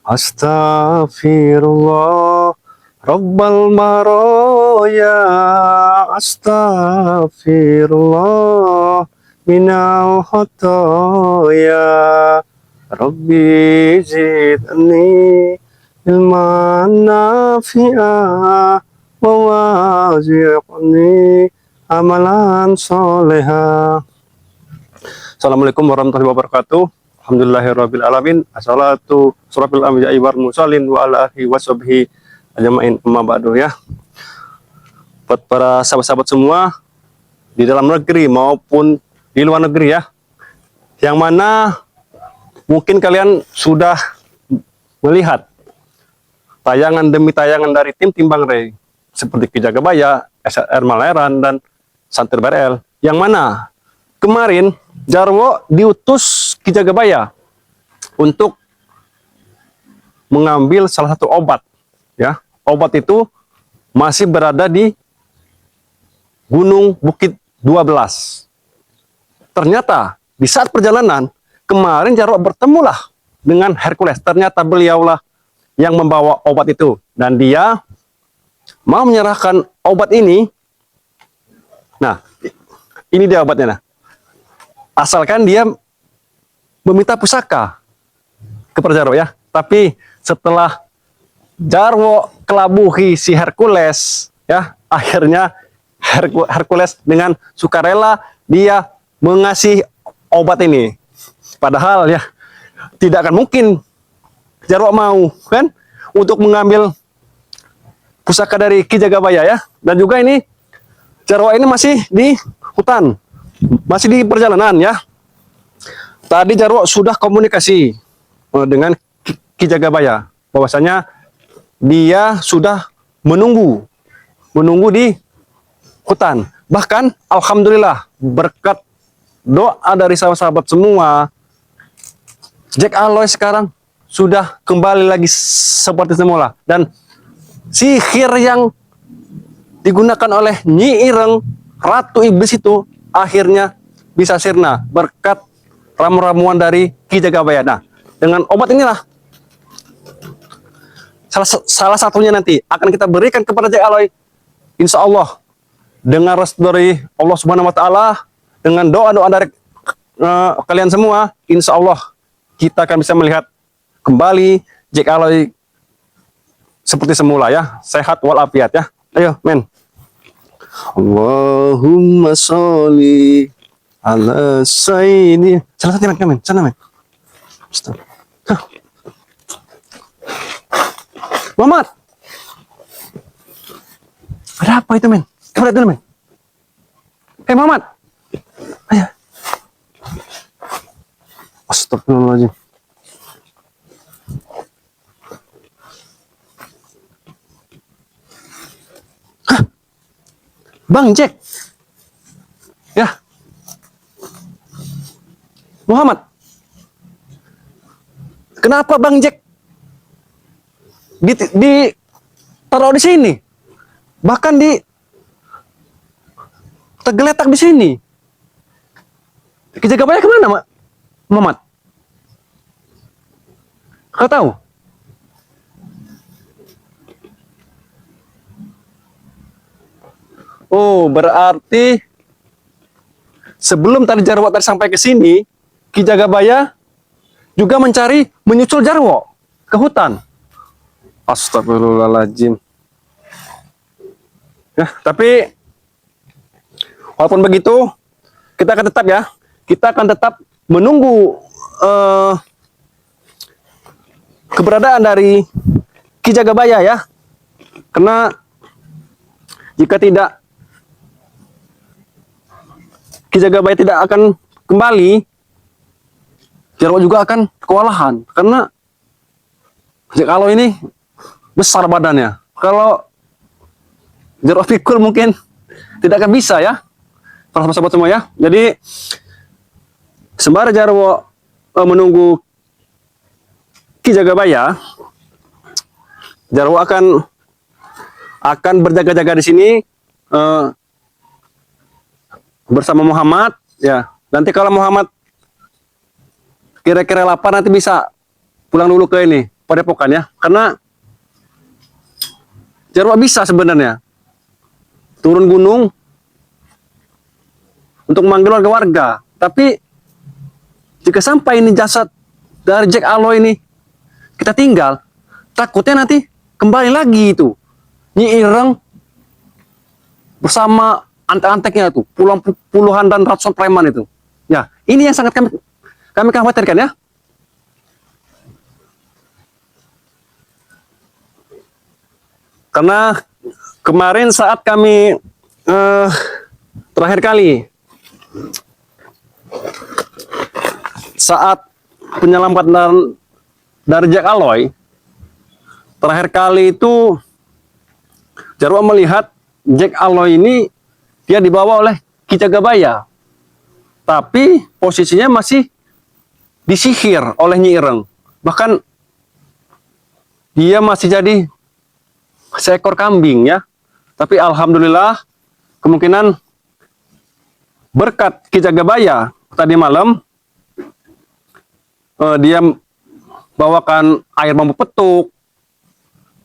Astaghfirullah Rabbal Maroya, Astaghfirullah Minal Khotoya, Rabbi zidni ilman nafi'ah wa wazi'ni amalan soleha. Assalamualaikum warahmatullahi wabarakatuh. Alhamdulillahirabbil alamin. Assalatu surafil anbiya'i wal mursalin wa ala alihi washabbihi ajmain, amma ba'du ya. Buat para sahabat-sahabat semua di dalam negeri maupun di luar negeri ya, yang mana mungkin kalian sudah melihat tayangan demi tayangan dari tim Timbang Rey seperti Ki Jagabaya, SR Maleran, dan Santir BRL, yang mana kemarin Jarwo diutus Ki Jagabaya untuk mengambil salah satu obat ya. Obat itu masih berada di Gunung Bukit 12. Ternyata di saat perjalanan kemarin Jarwo bertemulah dengan Hercules. Ternyata beliaulah yang membawa obat itu, dan dia mau menyerahkan obat ini. Nah, ini dia obatnya. Nah, asalkan dia meminta pusaka kepada Jarwo ya. Tapi setelah Jarwo kelabuhi si Hercules ya, akhirnya Hercules dengan sukarela dia mengasih obat ini. Padahal ya tidak akan mungkin Jarwo mau kan untuk mengambil pusaka dari Ki Jagabaya ya. Dan juga ini Jarwo ini masih di hutan, masih di perjalanan ya. Tadi Jarwo sudah komunikasi dengan Ki Jagabaya bahwasanya dia sudah menunggu di hutan. Bahkan alhamdulillah berkat doa dari sahabat-sahabat semua, Jack Aloy sekarang sudah kembali lagi seperti semula, dan sihir yang digunakan oleh Nyi Ireng, Ratu Iblis itu akhirnya bisa sirna berkat ramu-ramuan dari Ki Jagabaya. Nah, dengan obat inilah salah satunya nanti akan kita berikan kepada Jack Aloy, insya Allah dengan restu dari Allah Subhanahu Wa Taala, dengan doa-doa dari kalian semua, insya Allah kita akan bisa melihat kembali Jack Aloy seperti semula ya, sehat walafiat ya. Ayo men. Allahumma sholli ala sayyidina. Sana men, sana men. Muhammad, ada apa itu men? Coba lihat dulu men. Muhammad, ayo. Astagfirullahaladzim. Bang Jack, ya, Muhammad, kenapa Bang Jack taruh di sini, bahkan tergeletak di sini? Ki Jagabaya kemana, Muhammad? Kau tahu? Oh, berarti sebelum tadi Jarwo tadi sampai ke sini, Ki Jagabaya juga menyusul Jarwo ke hutan. Astagfirullahaladzim. Ya, tapi walaupun begitu, kita akan tetap menunggu keberadaan dari Ki Jagabaya ya. Karena jika tidak, Ki Jagabaya tidak akan kembali, Jarwo juga akan kewalahan. Karena kalau ini besar badannya, kalau Jarwo pikul mungkin tidak akan bisa ya, para sahabat semua ya. Jadi sembari Jarwo menunggu Ki Jagabaya, Jarwo akan berjaga-jaga di sini bersama Muhammad ya. Nanti kalau Muhammad kira-kira lapar nanti bisa pulang dulu ke ini, Padepokan ya, karena Jarwo bisa sebenarnya turun gunung untuk memanggil warga-warga, tapi jika sampai ini jasad dari Jack Aloy ini kita tinggal, takutnya nanti kembali lagi itu Nyi Ireng bersama antek-anteknya itu, puluhan dan ratusan preman itu. Ya, ini yang sangat kami khawatirkan ya. Karena kemarin saat kami terakhir kali saat penyelamatan dari Jack Aloy, terakhir kali itu Jarwo melihat Jack Aloy ini dia dibawa oleh Ki Jagabaya, tapi posisinya masih disihir oleh Nyi Ireng. Bahkan dia masih jadi seekor kambing ya. Tapi alhamdulillah kemungkinan berkat Ki Jagabaya tadi malam dia bawakan air bambu petuk,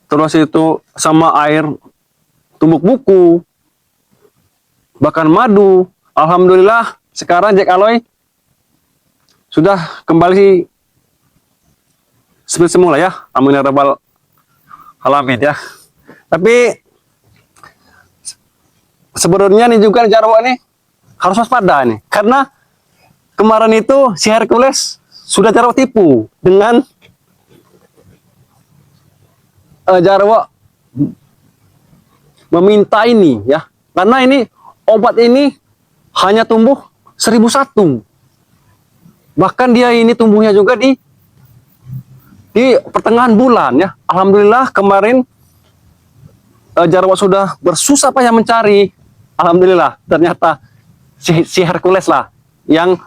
terus itu sama air tumbuk buku, bahkan madu. Alhamdulillah sekarang Jack Aloy sudah kembali seperti semula ya. Amin ya rabbal alamin ya. Tapi sebenarnya nih juga Jarwo nih harus waspada nih, karena kemarin itu si Hercules sudah Jarwo tipu dengan Jarwo meminta ini ya, karena ini obat ini hanya tumbuh 1001. Bahkan dia ini tumbuhnya juga di pertengahan bulan ya. Alhamdulillah kemarin Jarwo sudah bersusah payah mencari. Alhamdulillah ternyata si Hercules lah yang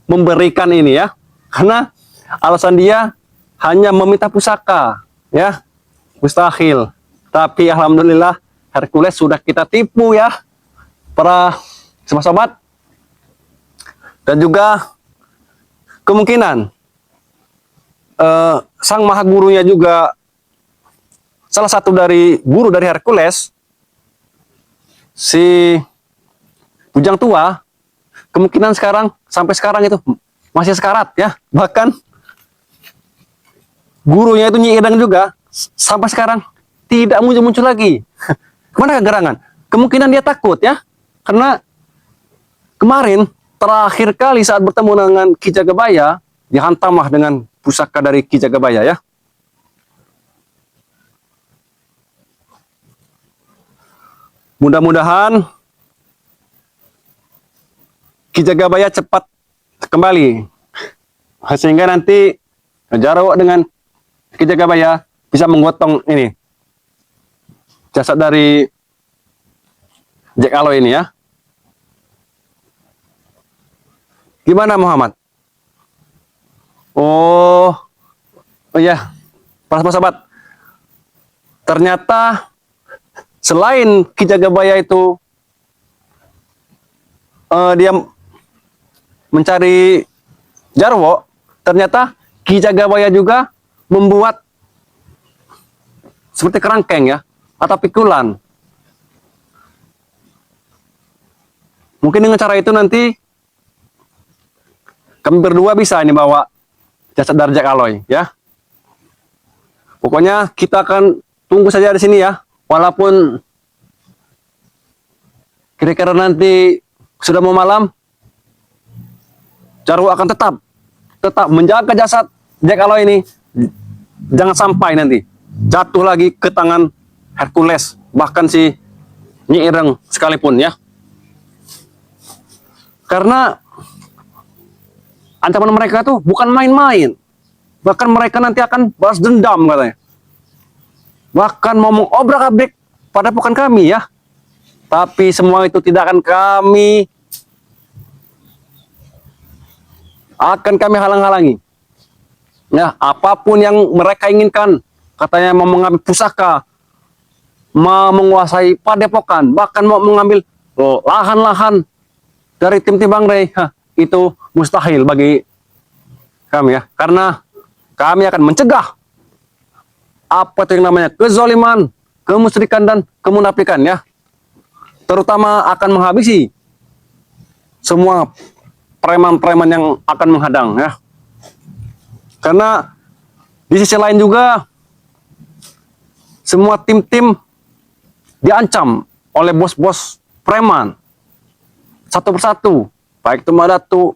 memberikan ini ya. Karena alasan dia hanya meminta pusaka ya. Mustahil. Tapi alhamdulillah Hercules sudah kita tipu ya, para sobat-sobat. Dan juga kemungkinan sang maha gurunya juga salah satu dari guru dari Hercules, si Bujang Tua, kemungkinan sampai sekarang itu masih sekarat ya. Bahkan gurunya itu Nyi Ireng juga sampai sekarang tidak muncul-muncul lagi. Kemana kegerangan? Kemungkinan dia takut ya, karena kemarin terakhir kali saat bertemu dengan Ki Jagabaya dihantamlah dengan pusaka dari Ki Jagabaya ya. Mudah-mudahan Ki Jagabaya cepat kembali, sehingga nanti Jarwo dengan Ki Jagabaya bisa menggotong ini jasad dari Jack Aloy ini ya. Gimana Muhammad? Oh ya, para sahabat, ternyata selain Ki Jagabaya itu dia mencari Jarwo, ternyata Ki Jagabaya juga membuat seperti kerangkeng ya, atau pikulan. Mungkin dengan cara itu nanti kami berdua bisa ini bawa jasad dari Jack Aloy ya. Pokoknya kita akan tunggu saja di sini ya. Walaupun kira-kira nanti sudah mau malam, Jarwo akan tetap menjaga jasad Jack Aloy ini. Jangan sampai nanti jatuh lagi ke tangan Hercules, bahkan si Nyi Ireng sekalipun ya. Karena ancaman mereka tuh bukan main-main. Bahkan mereka nanti akan balas dendam katanya. Bahkan mau mengobrak-abrik padepokan kami ya. Tapi semua itu tidak akan kami halang-halangi. Ya, apapun yang mereka inginkan, katanya mau mengambil pusaka, mau menguasai padepokan, bahkan mau mengambil lahan-lahan dari tim Bang Rey, itu mustahil bagi kami ya. Karena kami akan mencegah apa itu yang namanya kezaliman, kemusyrikan dan kemunafikan ya. Terutama akan menghabisi semua preman-preman yang akan menghadang ya. Karena di sisi lain juga semua tim-tim diancam oleh bos-bos preman satu persatu, baik itu Madatu,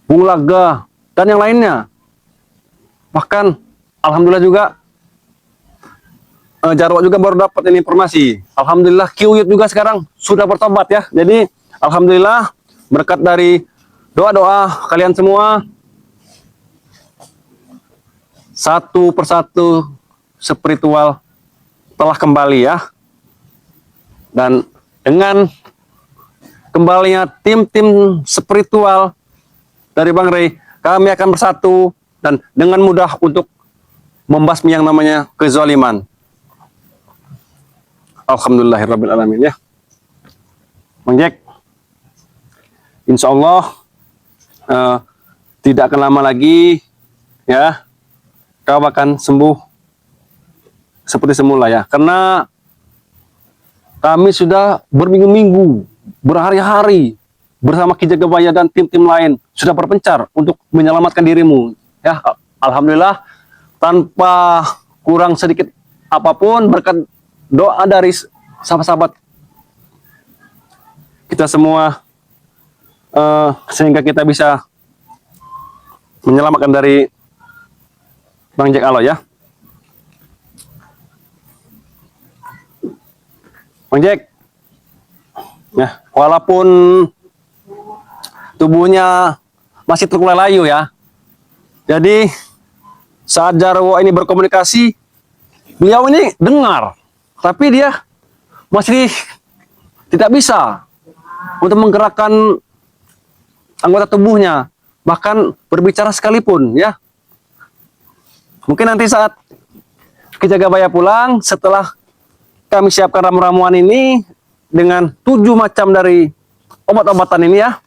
Bung Laga, dan yang lainnya. Bahkan alhamdulillah juga Jarwo juga baru dapat ini informasi. Alhamdulillah Kyuyut juga sekarang sudah bertobat ya. Jadi alhamdulillah berkat dari doa-doa kalian semua, satu persatu spiritual telah kembali ya. Dan dengan kembalinya tim-tim spiritual dari Bang Rey, kami akan bersatu dan dengan mudah untuk membasmi yang namanya kezaliman. Alhamdulillahirrabbilalamin ya. Bang Jack, insya Allah tidak akan lama lagi ya, kau akan sembuh seperti semula ya. Karena kami sudah berminggu-minggu, berhari-hari bersama Ki Jagabaya dan tim-tim lain sudah berpencar untuk menyelamatkan dirimu ya. Alhamdulillah tanpa kurang sedikit apapun, berkat doa dari sahabat-sahabat kita semua, sehingga kita bisa menyelamatkan dari Bang Jack Aloy ya. Bang Jack ya, walaupun tubuhnya masih terkulai layu ya, jadi saat Jarwo ini berkomunikasi, beliau ini dengar, tapi dia masih tidak bisa untuk menggerakkan anggota tubuhnya, bahkan berbicara sekalipun ya. Mungkin nanti saat Ki Jagabaya pulang, setelah kami siapkan ramu-ramuan ini dengan 7 macam dari obat-obatan ini ya,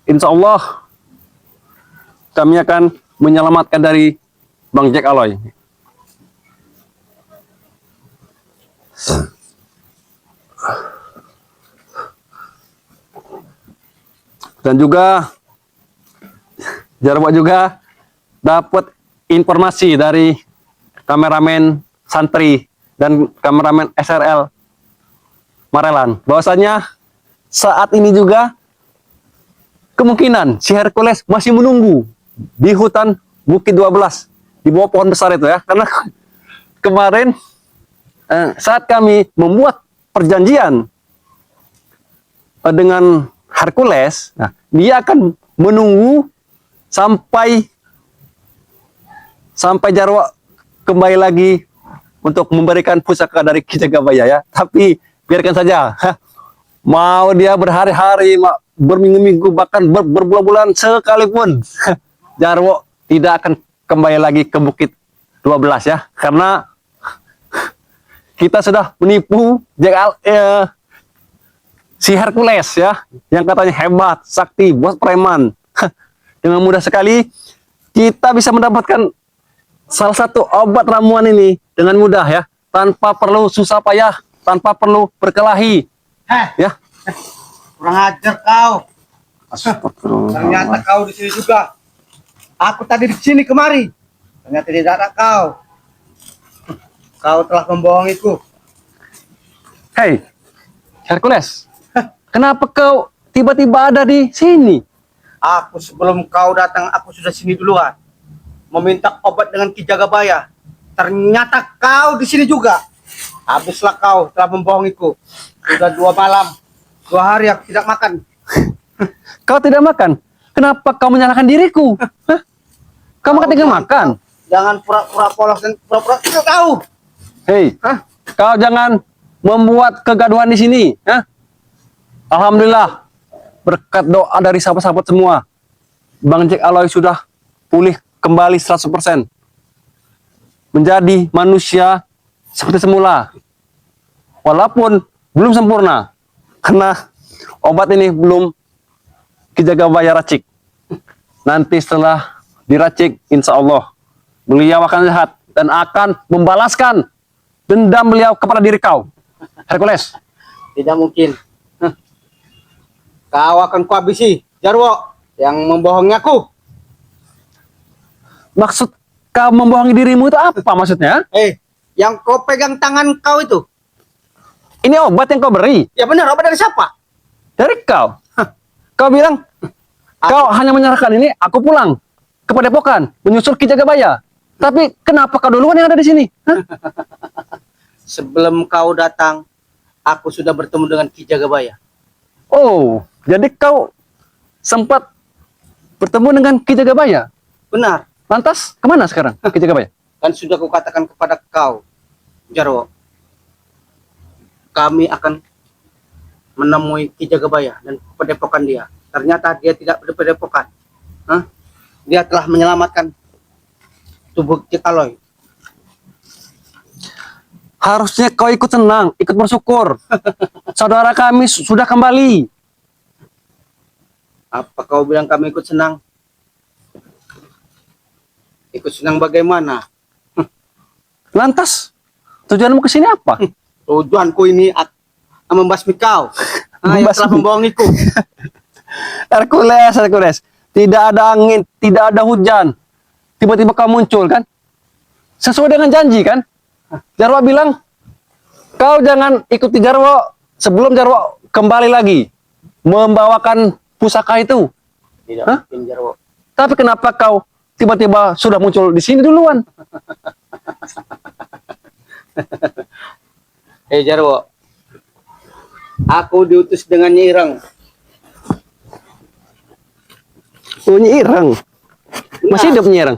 insya Allah kami akan menyelamatkan dari Bang Jack Aloy. Dan juga Jarwo juga dapat informasi dari kameramen Santri dan kameramen SRL Marelan, bahwasanya saat ini juga kemungkinan si Hercules masih menunggu di hutan Bukit 12 di bawah pohon besar itu ya. Karena kemarin saat kami membuat perjanjian dengan Hercules, nah, dia akan menunggu sampai Jarwo kembali lagi untuk memberikan pusaka dari Ki Jagabaya ya. Tapi biarkan saja, mau dia berhari-hari, berminggu-minggu, bahkan berbulan-bulan sekalipun, Jarwo tidak akan kembali lagi ke Bukit 12 ya. Karena kita sudah menipu si Hercules ya, yang katanya hebat, sakti, bos preman. Dengan mudah sekali kita bisa mendapatkan salah satu obat ramuan ini dengan mudah ya, tanpa perlu susah payah, tanpa perlu berkelahi. Ya. Kurang ajar kau. Ternyata kau di sini juga. Aku tadi di sini kemari. Ternyata tidak ada kau. Kau telah membohongiku. Hei, Hercules, kenapa kau tiba-tiba ada di sini? Aku sebelum kau datang, aku sudah sini duluan. Meminta obat dengan Ki Jagabaya. Ternyata kau di sini juga. Habislah kau telah membohongiku. Sudah 2 malam, 2 hari aku tidak makan. Kau tidak makan? Kenapa kau menyalahkan diriku? Hah? Kamu ketinggalan makan? Jangan pura-pura polos dan pura-pura tidak tahu. Hei, kau jangan membuat kegaduhan di sini. Hah? Alhamdulillah, berkat doa dari sahabat-sahabat semua, Bang Jack Aloy sudah pulih kembali 100%. Menjadi manusia seperti semula. Walaupun belum sempurna. Karena obat ini belum Ki Jagabaya racik. Nanti setelah diracik, insya Allah beliau akan lihat dan akan membalaskan dendam beliau kepada diri kau. Hercules. Tidak mungkin. Hah. Kau akan kuhabisi, Jarwo, yang membohongi aku. Maksud kau membohongi dirimu itu apa maksudnya? Yang kau pegang tangan kau itu. Ini obat yang kau beri Ya benar, obat dari siapa? dari kau. Kau bilang kau hanya menyerahkan ini, aku pulang ke Padepokan menyusul Ki Jagabaya. Tapi kenapa kau duluan yang ada di sini? Hah? Sebelum kau datang, aku sudah bertemu dengan Ki Jagabaya. Oh, jadi kau sempat bertemu dengan Ki Jagabaya. Benar. Lantas kemana sekarang Ki Jagabaya? Kan sudah kukatakan kepada kau, Jarwo. Kami akan menemui Ki Jagabaya dan Padepokan dia. Ternyata dia tidak di Padepokan. Hah? Dia telah menyelamatkan tubuh Cikaloy. Harusnya kau ikut senang, ikut bersyukur. Saudara kami sudah kembali. Apa kau bilang kami ikut senang? Ikut senang bagaimana? Lantas tujuanmu ke sini apa? Tujuanku ini membasmi kau. Yang telah Membasmi. membohongiku. Hercules. Tidak ada angin, tidak ada hujan. Tiba-tiba kau muncul kan? Sesuai dengan janji kan? Jarwo bilang, kau jangan ikuti Jarwo sebelum Jarwo kembali lagi membawakan pusaka itu. Tidak Hah? mungkin, Jarwo. Tapi kenapa kau tiba-tiba sudah muncul di sini duluan? Hei Jarwo, aku diutus dengan Nyi Ireng. Oh, Nyi Ireng. Masih hidup Nyi Ireng?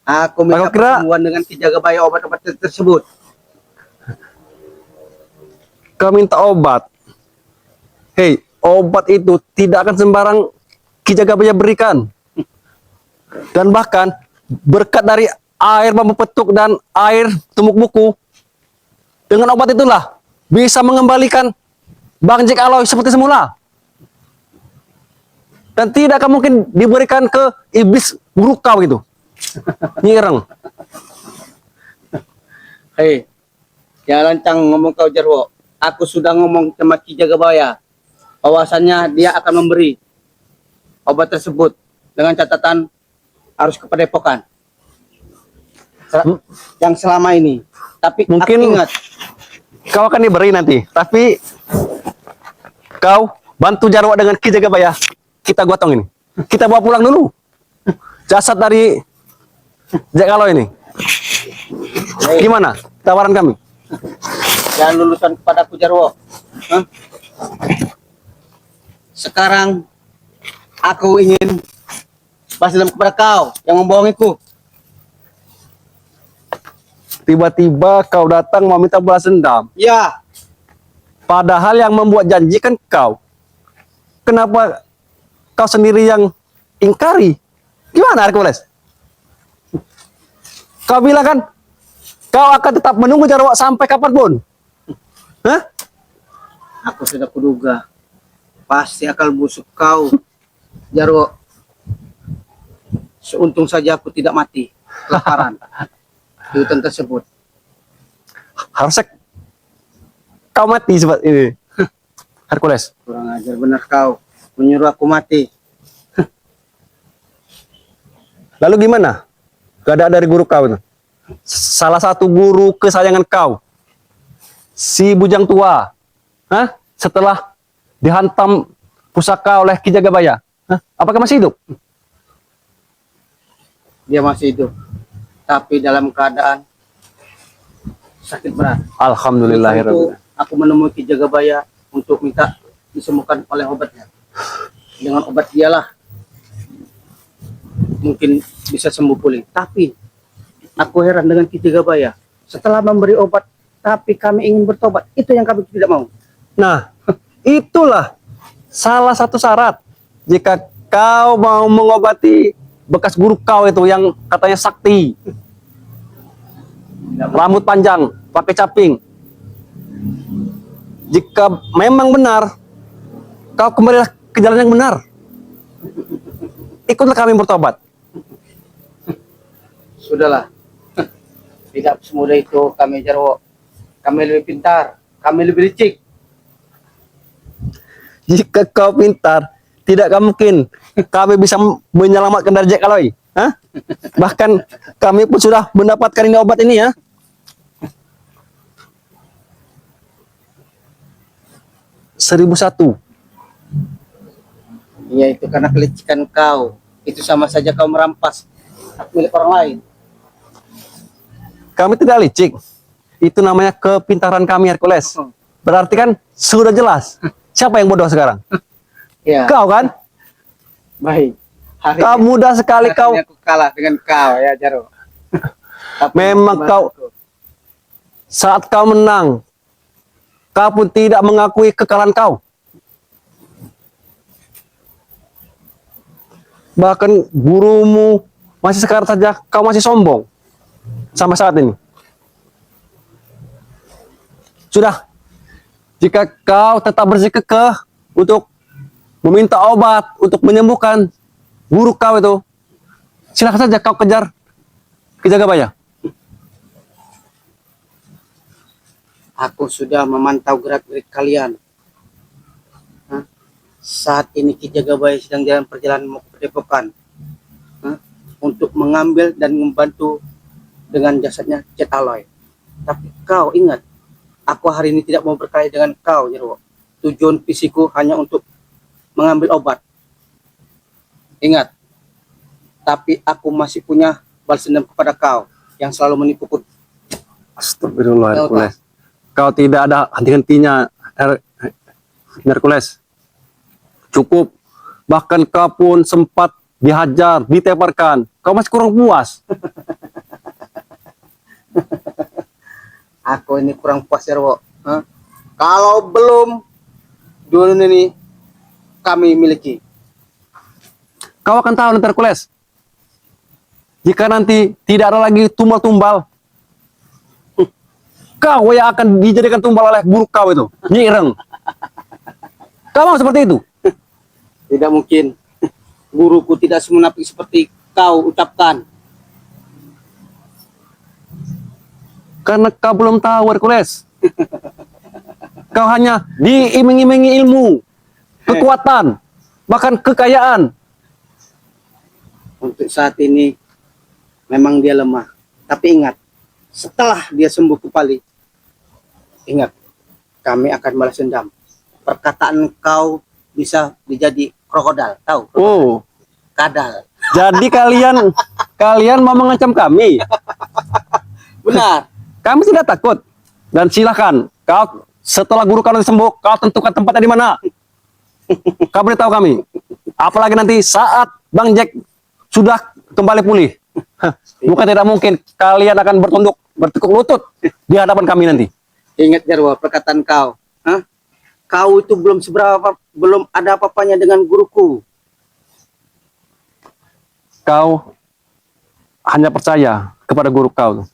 Aku minta Aku kira- pertemuan dengan Ki Jagabaya obat-obat tersebut. Kau minta obat. Hei, obat itu tidak akan sembarang Ki Jagabaya berikan. Dan bahkan berkat dari air bambu petuk dan air tumuk buku, dengan obat itulah bisa mengembalikan Bang Cikaloy seperti semula. Dan tidak akan mungkin diberikan ke iblis buruk kau itu. Nyi Ireng. Hei, jangan lancang ngomong kau Jarwo. Aku sudah ngomong sama Ki Jagabaya. Bahwasannya dia akan memberi obat tersebut dengan catatan harus ke Padepokan. Yang selama ini. Tapi Mungkin- aku ingat, Kau akan diberi nanti, tapi kau bantu Jarwo dengan Ki Jagabaya. Kita gotong ini. Kita bawa pulang dulu jasad dari Cikaloy ini. hei, Gimana tawaran kami? jangan lulusan kepadaku Jarwo. Hah? Sekarang aku ingin balas dendam kepada kau yang membohongiku. Tiba-tiba kau datang mau minta balas dendam. Ya, Padahal yang membuat janji kan kau. Kenapa kau sendiri yang ingkari? Gimana Hercules? Kau bilang kan kau akan tetap menunggu Jarwo sampai kapanpun. Hah? aku sudah kuduga. Pasti akal busuk kau, Jarwo. Seuntung saja aku tidak mati kelaparan di hutan tersebut. Harusnya kau mati seperti ini. Hercules. Kurang ajar benar kau menyuruh aku mati. Lalu gimana? Gak ada dari guru kau itu. Salah satu guru kesayangan kau. Si bujang tua. Hah? Setelah dihantam pusaka oleh Ki Jagabaya. Hah? Apakah masih hidup? Dia masih hidup, tapi dalam keadaan sakit berat. Alhamdulillahirrahmanirrahim. Itu aku menemui Ki Jagabaya untuk minta disembuhkan oleh obatnya. Dengan obat dialah mungkin bisa sembuh pulih. Tapi aku heran dengan Ki Jagabaya. Setelah memberi obat, tapi kami ingin bertobat. Itu yang kami tidak mau. Nah, itulah salah satu syarat. Jika kau mau mengobati bekas guru kau itu yang katanya sakti. Rambut panjang, pakai caping. Jika memang benar, kau kembalilah ke jalan yang benar. Ikutlah kami bertobat. Sudahlah. Tidak semudah itu kami Jarwo. Kami lebih pintar, kami lebih licik. Jika kau pintar, tidak mungkin kami bisa menyelamatkan dari Jack Aloy. Hah? Bahkan kami pun sudah mendapatkan ini obat ini ya. Seribu satu. Iya, itu karena kelicikan kau. Itu sama saja kau merampas hak milik orang lain. Kami tidak licik. Itu namanya kepintaran kami, Hercules. Berarti kan sudah jelas. Siapa yang bodoh sekarang? Iya. Kau kan? Baik. Hari Kau mudah sekali hari kau. ini aku kalah dengan kau ya Jarwo. Tapi Memang kau saat kau menang, kau pun tidak mengakui kekalahan kau. Bahkan gurumu masih sekarang saja kau masih sombong sampai saat ini. Sudah, jika kau tetap bersikukuh untuk meminta obat untuk menyembuhkan guru kau itu, silakan saja kau kejar Ki Jagabaya. aku sudah memantau gerak-gerik kalian. Hah? Saat ini Ki Jagabaya sedang jalan perjalanan mau ke Padepokan. Hah? Untuk mengambil dan membantu dengan jasadnya Jack Aloy. Tapi kau ingat, aku hari ini tidak mau berkelahi dengan kau, Jarwo. Tujuan visiku hanya untuk mengambil obat. Ingat, tapi aku masih punya balas dendam kepada kau yang selalu menipuku. Astagfirullah, Tahu, Hercules. Kau tidak ada henti-hentinya, Hercules. Cukup. Bahkan kau pun sempat dihajar, diteparkan. Kau masih kurang puas. Aku ini kurang puas, Jarwo. Hah? Kalau belum dunia ini kami miliki. Kau akan tahu nanti, Hercules. Jika nanti tidak ada lagi tumbal-tumbal, kau yang akan dijadikan tumbal oleh guru kau itu, Nyi Ireng. Kau mau seperti itu? Tidak mungkin. Guruku tidak semunafik seperti kau ucapkan. Karena kau belum tahu, Hercules. Kau hanya diiming-imingi ilmu, kekuatan, bahkan kekayaan. Untuk saat ini memang dia lemah. Tapi ingat, setelah dia sembuh kembali, ingat, kami akan balas dendam. Perkataan kau bisa dijadi krokodil, tahu? Oh, Kadal. jadi kalian mau mengancam kami? Benar. Kami tidak takut. Dan silakan, kau setelah guru kau nanti sembuh, kau tentukan tempatnya di mana. Kau beritahu kami. Apalagi nanti saat Bang Jack sudah kembali pulih. Bukan tidak mungkin kalian akan bertekuk lutut di hadapan kami nanti. Ingat Jarwo, perkataan kau. Hah? Kau itu belum ada apa-apanya dengan guruku. Kau hanya percaya kepada guru kau.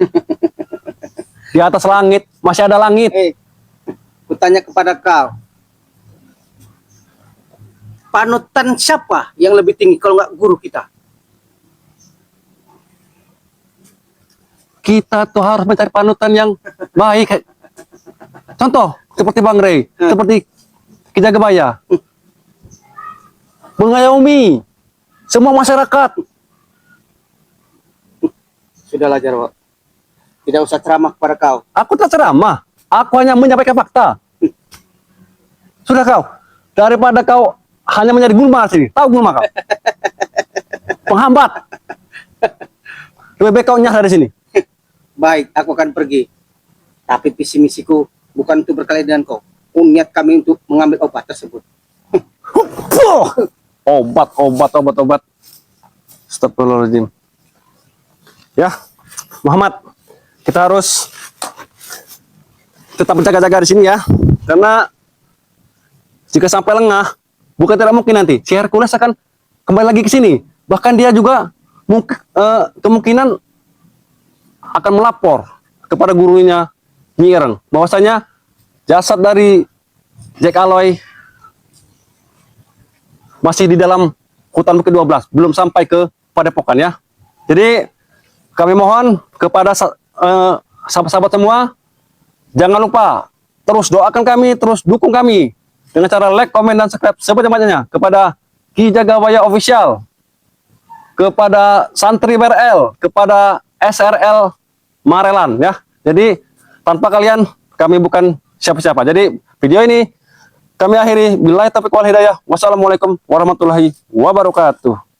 Di atas langit masih ada langit. Kutanya kepada kau. Panutan siapa yang lebih tinggi kalau nggak guru kita? Kita tuh harus mencari panutan yang baik. Contoh seperti Bang Rey, seperti Ki Jagabaya, mengayomi semua masyarakat. Sudahlah Jarwo. Tidak usah ceramah kepada kau. Aku tak ceramah, aku hanya menyampaikan fakta. Sudah kau, daripada kau hanya menjadi gulma sini, tahu gulma kau? Penghambat. Lebih baik kau nyah dari sini. Baik, aku akan pergi. Tapi visi misiku bukan untuk berkelahi dengan kau. Niat kami untuk mengambil obat tersebut. Obat. Astagfirullahaladzim. Ya, Muhammad, kita harus tetap berjaga-jaga di sini ya. Karena jika sampai lengah, bukan tidak mungkin nanti si Hercules akan kembali lagi ke sini. Bahkan dia juga mungkin kemungkinan akan melapor kepada gurunya Nyi Ireng bahwasanya jasad dari Jack Aloy masih di dalam hutan Bukit 12, belum sampai ke Padepokan ya. Jadi kami mohon kepada sahabat-sahabat semua, jangan lupa terus doakan kami, terus dukung kami dengan cara like, komen, dan subscribe sebanyak-banyaknya kepada Ki Jagabaya Official, kepada Santri BRL, kepada SRL Marelan ya. Jadi tanpa kalian kami bukan siapa-siapa. Jadi video ini kami akhiri. Billahi taufiq wal hidayah. Wassalamualaikum warahmatullahi wabarakatuh.